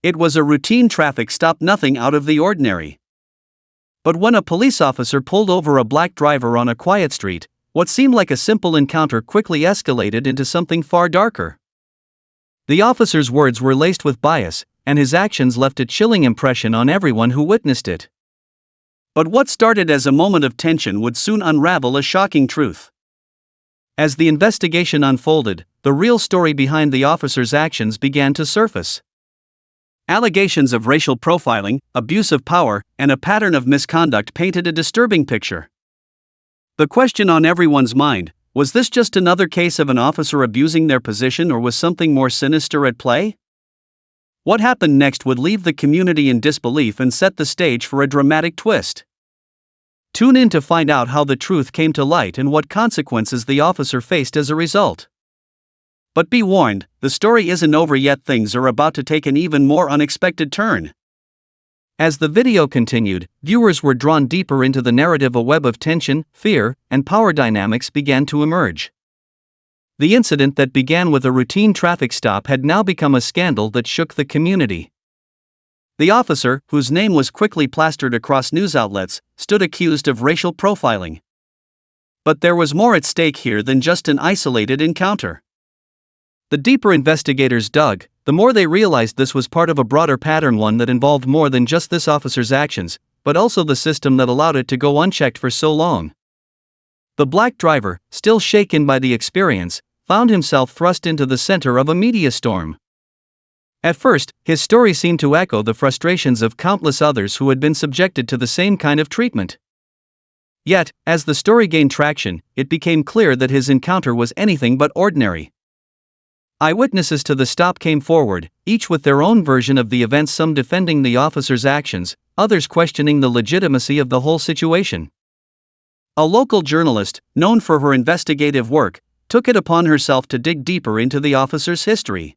It was a routine traffic stop, nothing out of the ordinary. But when a police officer pulled over a black driver on a quiet street, what seemed like a simple encounter quickly escalated into something far darker. The officer's words were laced with bias, and his actions left a chilling impression on everyone who witnessed it. But what started as a moment of tension would soon unravel a shocking truth. As the investigation unfolded, the real story behind the officer's actions began to surface. Allegations of racial profiling, abuse of power, and a pattern of misconduct painted a disturbing picture. The question on everyone's mind: was this just another case of an officer abusing their position, or was something more sinister at play? What happened next would leave the community in disbelief and set the stage for a dramatic twist. Tune in to find out how the truth came to light and what consequences the officer faced as a result. But be warned, the story isn't over yet. Things are about to take an even more unexpected turn. As the video continued, viewers were drawn deeper into the narrative. A web of tension, fear, and power dynamics began to emerge. The incident that began with a routine traffic stop had now become a scandal that shook the community. The officer, whose name was quickly plastered across news outlets, stood accused of racial profiling. But there was more at stake here than just an isolated encounter. The deeper investigators dug, the more they realized this was part of a broader pattern, one that involved more than just this officer's actions, but also the system that allowed it to go unchecked for so long. The black driver, still shaken by the experience, found himself thrust into the center of a media storm. At first, his story seemed to echo the frustrations of countless others who had been subjected to the same kind of treatment. Yet, as the story gained traction, it became clear that his encounter was anything but ordinary. Eyewitnesses to the stop came forward, each with their own version of the events, some defending the officer's actions, others questioning the legitimacy of the whole situation. A local journalist, known for her investigative work, took it upon herself to dig deeper into the officer's history.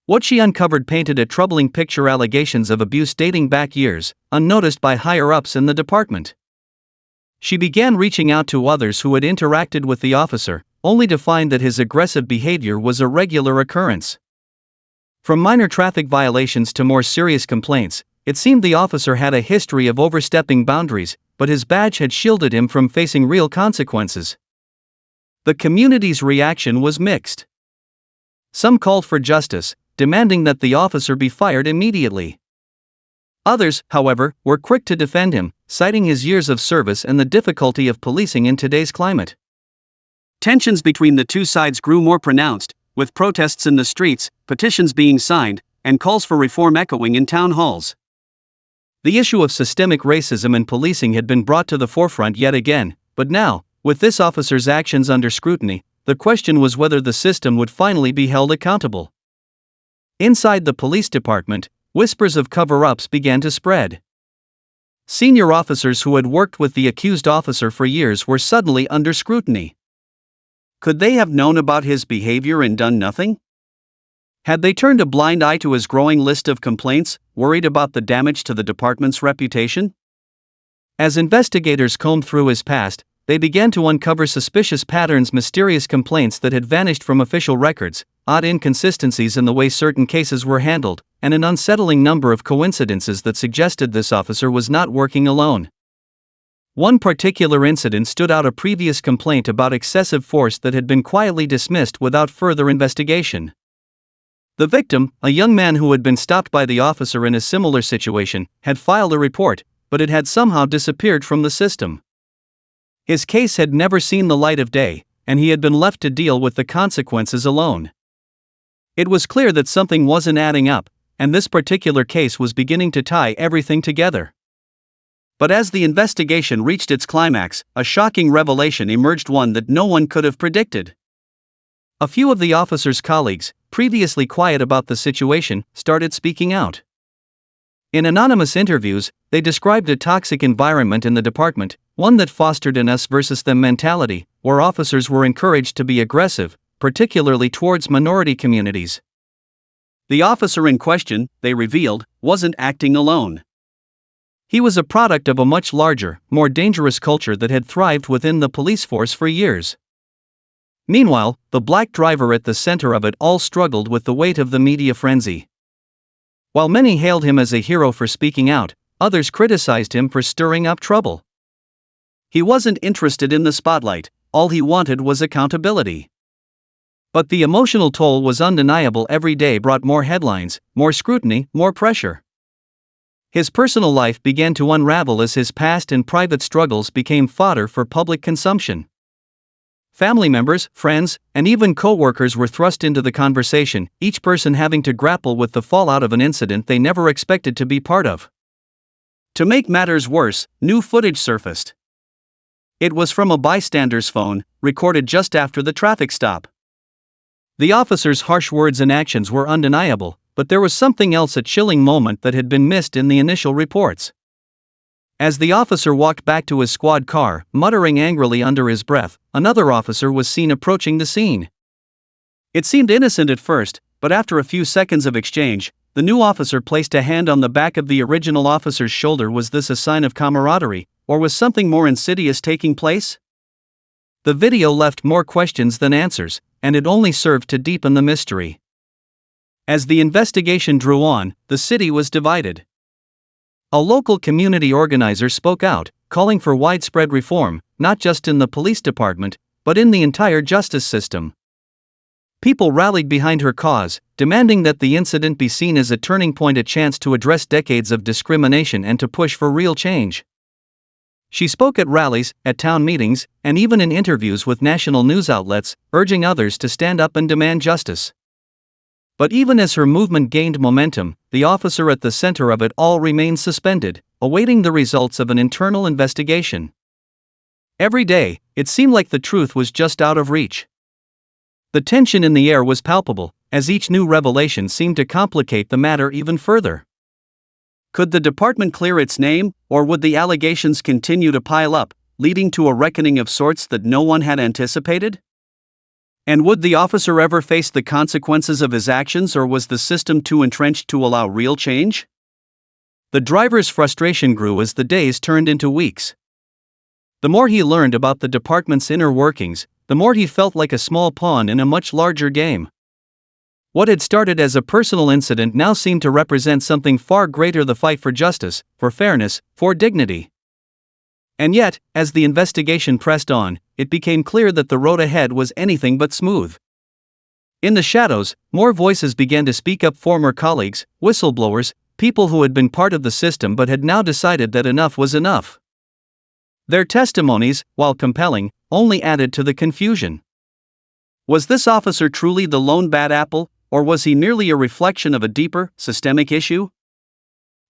What she uncovered painted a troubling picture: allegations of abuse dating back years, unnoticed by higher-ups in the department. She began reaching out to others who had interacted with the officer, only to find that his aggressive behavior was a regular occurrence. From minor traffic violations to more serious complaints, it seemed the officer had a history of overstepping boundaries, but his badge had shielded him from facing real consequences. The community's reaction was mixed. Some called for justice, demanding that the officer be fired immediately. Others, however, were quick to defend him, citing his years of service and the difficulty of policing in today's climate. Tensions between the two sides grew more pronounced, with protests in the streets, petitions being signed, and calls for reform echoing in town halls. The issue of systemic racism in policing had been brought to the forefront yet again, but now, with this officer's actions under scrutiny, the question was whether the system would finally be held accountable. Inside the police department, whispers of cover-ups began to spread. Senior officers who had worked with the accused officer for years were suddenly under scrutiny. Could they have known about his behavior and done nothing? Had they turned a blind eye to his growing list of complaints, worried about the damage to the department's reputation? As investigators combed through his past, they began to uncover suspicious patterns: mysterious complaints that had vanished from official records, odd inconsistencies in the way certain cases were handled, and an unsettling number of coincidences that suggested this officer was not working alone. One particular incident stood out: a previous complaint about excessive force that had been quietly dismissed without further investigation. The victim, a young man who had been stopped by the officer in a similar situation, had filed a report, but it had somehow disappeared from the system. His case had never seen the light of day, and he had been left to deal with the consequences alone. It was clear that something wasn't adding up, and this particular case was beginning to tie everything together. But as the investigation reached its climax, a shocking revelation emerged, one that no one could have predicted. A few of the officer's colleagues, previously quiet about the situation, started speaking out. In anonymous interviews, they described a toxic environment in the department, one that fostered an us versus them mentality, where officers were encouraged to be aggressive, particularly towards minority communities. The officer in question, they revealed, wasn't acting alone. He was a product of a much larger, more dangerous culture that had thrived within the police force for years. Meanwhile, the black driver at the center of it all struggled with the weight of the media frenzy. While many hailed him as a hero for speaking out, others criticized him for stirring up trouble. He wasn't interested in the spotlight, all he wanted was accountability. But the emotional toll was undeniable. Every day brought more headlines, more scrutiny, more pressure. His personal life began to unravel as his past and private struggles became fodder for public consumption. Family members, friends, and even co-workers were thrust into the conversation, each person having to grapple with the fallout of an incident they never expected to be part of. To make matters worse, new footage surfaced. It was from a bystander's phone, recorded just after the traffic stop. The officer's harsh words and actions were undeniable, but there was something else, a chilling moment that had been missed in the initial reports. As the officer walked back to his squad car, muttering angrily under his breath, another officer was seen approaching the scene. It seemed innocent at first, but after a few seconds of exchange, the new officer placed a hand on the back of the original officer's shoulder. Was this a sign of camaraderie, or was something more insidious taking place? The video left more questions than answers, and it only served to deepen the mystery. As the investigation drew on, the city was divided. A local community organizer spoke out, calling for widespread reform, not just in the police department, but in the entire justice system. People rallied behind her cause, demanding that the incident be seen as a turning point, a chance to address decades of discrimination and to push for real change. She spoke at rallies, at town meetings, and even in interviews with national news outlets, urging others to stand up and demand justice. But even as her movement gained momentum, the officer at the center of it all remained suspended, awaiting the results of an internal investigation. Every day, it seemed like the truth was just out of reach. The tension in the air was palpable, as each new revelation seemed to complicate the matter even further. Could the department clear its name, or would the allegations continue to pile up, leading to a reckoning of sorts that no one had anticipated? And would the officer ever face the consequences of his actions, or was the system too entrenched to allow real change? The driver's frustration grew as the days turned into weeks. The more he learned about the department's inner workings, the more he felt like a small pawn in a much larger game. What had started as a personal incident now seemed to represent something far greater: the fight for justice, for fairness, for dignity. And yet, as the investigation pressed on, it became clear that the road ahead was anything but smooth. In the shadows, more voices began to speak up: former colleagues, whistleblowers, people who had been part of the system but had now decided that enough was enough. Their testimonies, while compelling, only added to the confusion. Was this officer truly the lone bad apple, or was he merely a reflection of a deeper, systemic issue?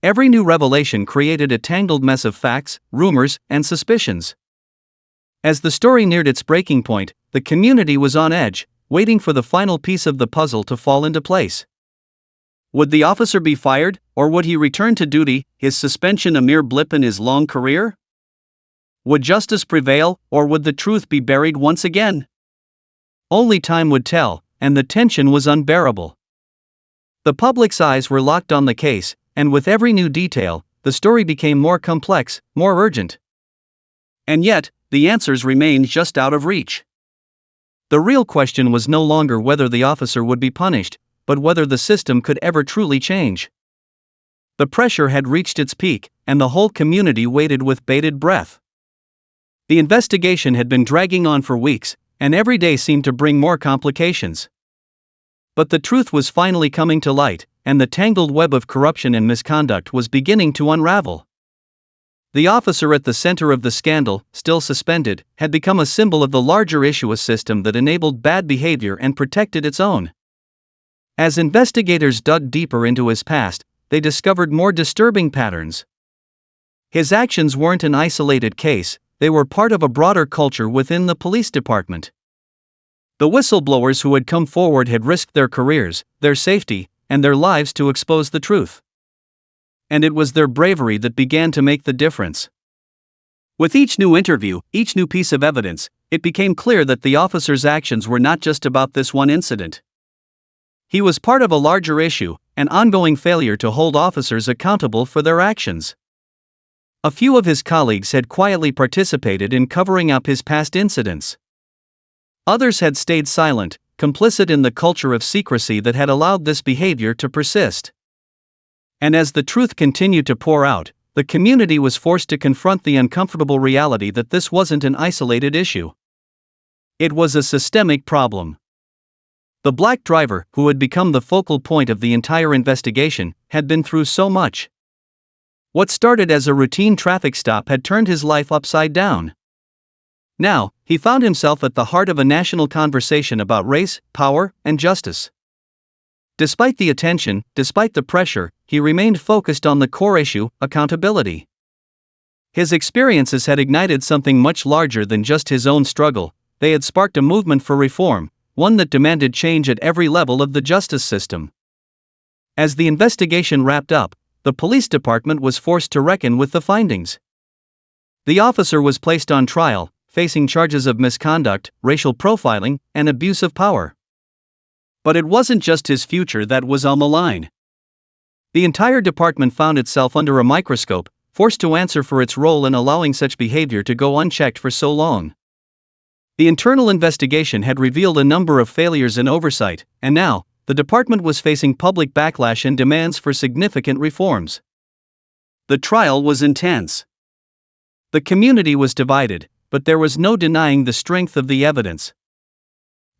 Every new revelation created a tangled mess of facts, rumors, and suspicions. As the story neared its breaking point, the community was on edge, waiting for the final piece of the puzzle to fall into place. Would the officer be fired, or would he return to duty, his suspension a mere blip in his long career? Would justice prevail, or would the truth be buried once again? Only time would tell, and the tension was unbearable. The public's eyes were locked on the case, and with every new detail, the story became more complex, more urgent. And yet, the answers remained just out of reach. The real question was no longer whether the officer would be punished, but whether the system could ever truly change. The pressure had reached its peak, and the whole community waited with bated breath. The investigation had been dragging on for weeks, and every day seemed to bring more complications. But the truth was finally coming to light, and the tangled web of corruption and misconduct was beginning to unravel. The officer at the center of the scandal, still suspended, had become a symbol of the larger issue: a system that enabled bad behavior and protected its own. As investigators dug deeper into his past, they discovered more disturbing patterns. His actions weren't an isolated case, they were part of a broader culture within the police department. The whistleblowers who had come forward had risked their careers, their safety, and their lives to expose the truth. And it was their bravery that began to make the difference. With each new interview, each new piece of evidence, it became clear that the officer's actions were not just about this one incident. He was part of a larger issue, an ongoing failure to hold officers accountable for their actions. A few of his colleagues had quietly participated in covering up his past incidents. Others had stayed silent, complicit in the culture of secrecy that had allowed this behavior to persist. And as the truth continued to pour out, the community was forced to confront the uncomfortable reality that this wasn't an isolated issue. It was a systemic problem. The black driver, who had become the focal point of the entire investigation, had been through so much. What started as a routine traffic stop had turned his life upside down. Now, he found himself at the heart of a national conversation about race, power, and justice. Despite the attention, despite the pressure, he remained focused on the core issue: accountability. His experiences had ignited something much larger than just his own struggle. They had sparked a movement for reform, one that demanded change at every level of the justice system. As the investigation wrapped up, the police department was forced to reckon with the findings. The officer was placed on trial, facing charges of misconduct, racial profiling, and abuse of power. But it wasn't just his future that was on the line. The entire department found itself under a microscope, forced to answer for its role in allowing such behavior to go unchecked for so long. The internal investigation had revealed a number of failures in oversight, and now, the department was facing public backlash and demands for significant reforms. The trial was intense. The community was divided, but there was no denying the strength of the evidence.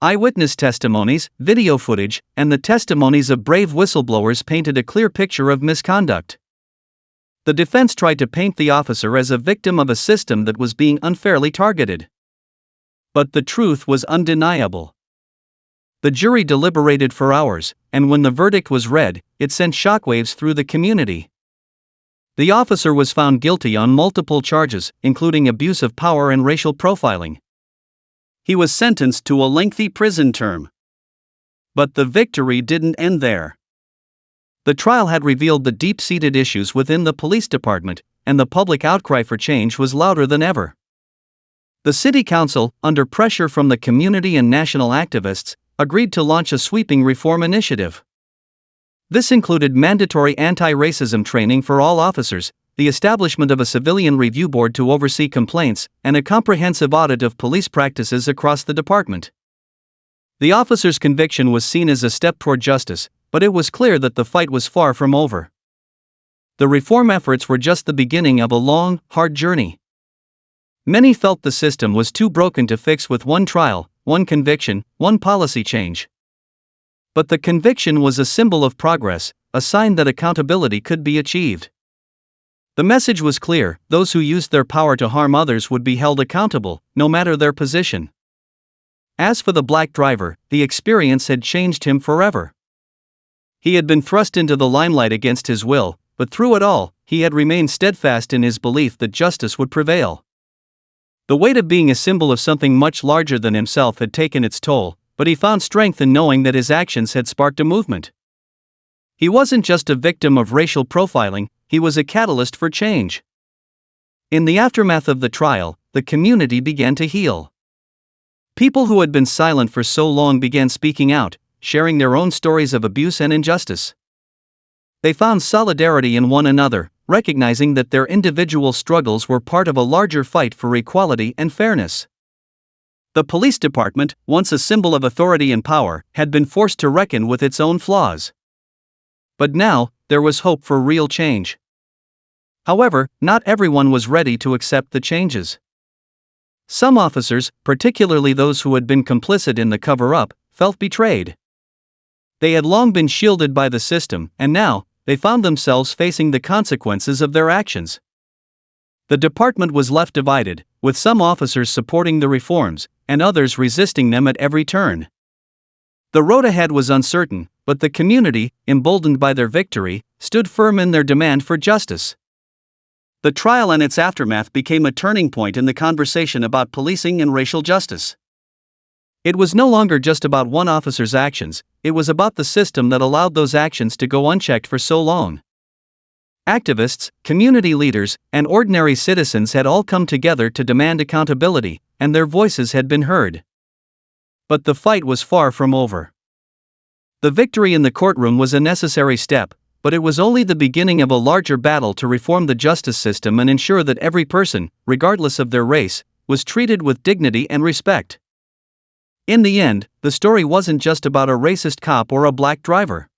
Eyewitness testimonies, video footage, and the testimonies of brave whistleblowers painted a clear picture of misconduct. The defense tried to paint the officer as a victim of a system that was being unfairly targeted. But the truth was undeniable. The jury deliberated for hours, and when the verdict was read, it sent shockwaves through the community. The officer was found guilty on multiple charges, including abuse of power and racial profiling. He was sentenced to a lengthy prison term. But the victory didn't end there. The trial had revealed the deep-seated issues within the police department, and the public outcry for change was louder than ever. The city council, under pressure from the community and national activists, agreed to launch a sweeping reform initiative. This included mandatory anti-racism training for all officers, the establishment of a civilian review board to oversee complaints, and a comprehensive audit of police practices across the department. The officer's conviction was seen as a step toward justice, but it was clear that the fight was far from over. The reform efforts were just the beginning of a long, hard journey. Many felt the system was too broken to fix with one trial, one conviction, one policy change. But the conviction was a symbol of progress, a sign that accountability could be achieved. The message was clear: those who used their power to harm others would be held accountable, no matter their position. As for the black driver, the experience had changed him forever. He had been thrust into the limelight against his will, but through it all, he had remained steadfast in his belief that justice would prevail. The weight of being a symbol of something much larger than himself had taken its toll, but he found strength in knowing that his actions had sparked a movement. He wasn't just a victim of racial profiling, he was a catalyst for change. In the aftermath of the trial, the community began to heal. People who had been silent for so long began speaking out, sharing their own stories of abuse and injustice. They found solidarity in one another, recognizing that their individual struggles were part of a larger fight for equality and fairness. The police department, once a symbol of authority and power, had been forced to reckon with its own flaws. But now, there was hope for real change. However, not everyone was ready to accept the changes. Some officers, particularly those who had been complicit in the cover-up, felt betrayed. They had long been shielded by the system, and now, they found themselves facing the consequences of their actions. The department was left divided, with some officers supporting the reforms, and others resisting them at every turn. The road ahead was uncertain, but the community, emboldened by their victory, stood firm in their demand for justice. The trial and its aftermath became a turning point in the conversation about policing and racial justice. It was no longer just about one officer's actions, it was about the system that allowed those actions to go unchecked for so long. Activists, community leaders, and ordinary citizens had all come together to demand accountability, and their voices had been heard. But the fight was far from over. The victory in the courtroom was a necessary step, but it was only the beginning of a larger battle to reform the justice system and ensure that every person, regardless of their race, was treated with dignity and respect. In the end, the story wasn't just about a racist cop or a black driver.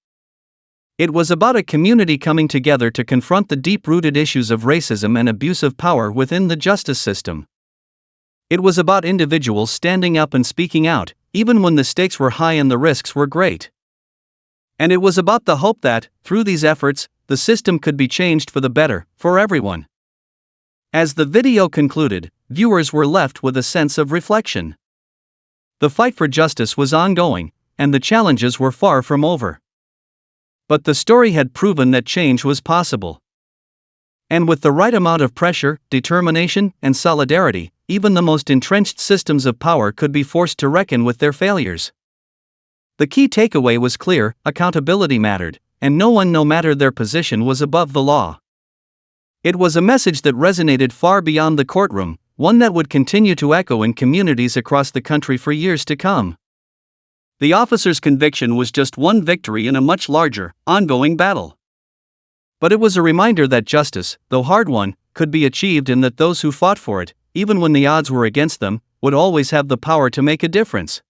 It was about a community coming together to confront the deep-rooted issues of racism and abuse of power within the justice system. It was about individuals standing up and speaking out, even when the stakes were high and the risks were great. And it was about the hope that, through these efforts, the system could be changed for the better, for everyone. As the video concluded, viewers were left with a sense of reflection. The fight for justice was ongoing, and the challenges were far from over. But the story had proven that change was possible. And with the right amount of pressure, determination, and solidarity, even the most entrenched systems of power could be forced to reckon with their failures. The key takeaway was clear: accountability mattered, and no one, no matter their position, was above the law. It was a message that resonated far beyond the courtroom, one that would continue to echo in communities across the country for years to come. The officer's conviction was just one victory in a much larger, ongoing battle. But it was a reminder that justice, though hard won, could be achieved, and that those who fought for it, even when the odds were against them, would always have the power to make a difference.